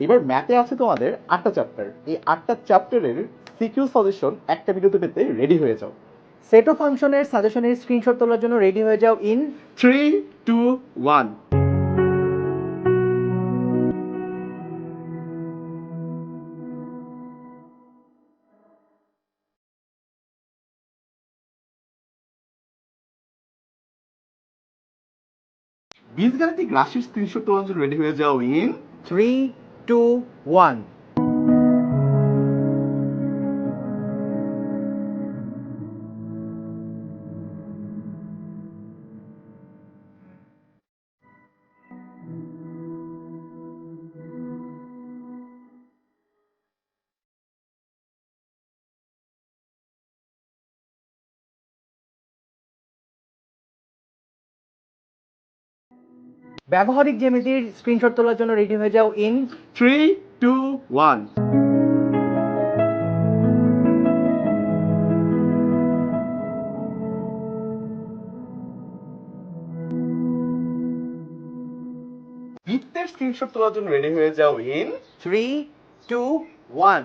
এবার ম্যাথে আছে তোমাদের 8টা চ্যাপ্টার। এই 8টা চ্যাপ্টারের সিকিউ সাজেশন একটা ভিডিওতে পেতে রেডি হয়ে যাও। সেট অফ ফাংশনের সাজেশনের স্ক্রিনশট তোলার জন্য রেডি হয়ে যাও ইন 3, 2, 1। বীজগাণিতিক রাশির স্ক্রিনশট তোলার জন্য রেডি হয়ে যাও ইন 3, 2, 1। ব্যবহারিক জ্যামিতির স্ক্রিনশট তোলার জন্য রেডি হয়ে যাও ইন 3, 2, 1। বৃত্তের স্ক্রিনশট তোলার জন্য রেডি হয়ে যাও ইন 3, 2, 1।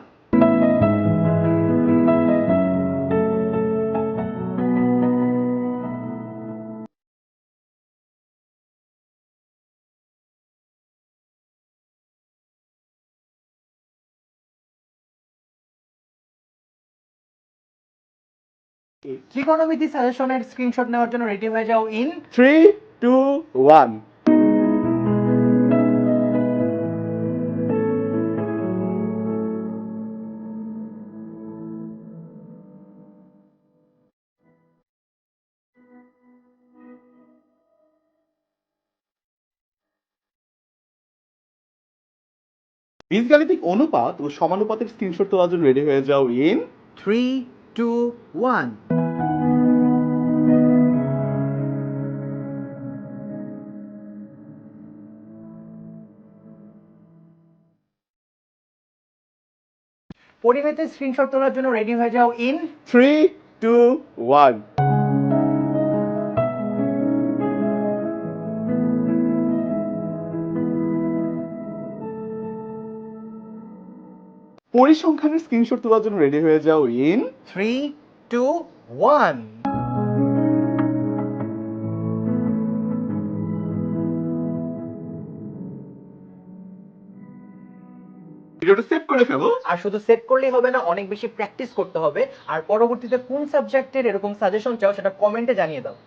ত্রিকোণমিতি সাজেশনের স্ক্রিনশট নেওয়ার জন্য রেডি হয়ে যাও ইন 3, 2, 1। বীজগাণিতিক অনুপাত ও সমানুপাতের স্ক্রিনশট তোলার জন্য রেডি হয়ে যাও ইন 3, 2, 1। পরিমিতির স্ক্রিনশট তোলার জন্য রেডি হয়ে যাও ইন 3, 2, 1। পরিসংখ্যানের স্ক্রিনশট তোলার জন্য রেডি হয়ে যাও ইন 3, 2, 1। ভিডিওটা সেভ করে ফেলো। আর শুধু সেট করলেই হবে না, অনেক বেশি প্র্যাকটিস করতে হবে। আর পরবর্তীতে কোন সাবজেক্টের এরকম সাজেশন চাও সেটা কমেন্টে জানিয়ে দাও।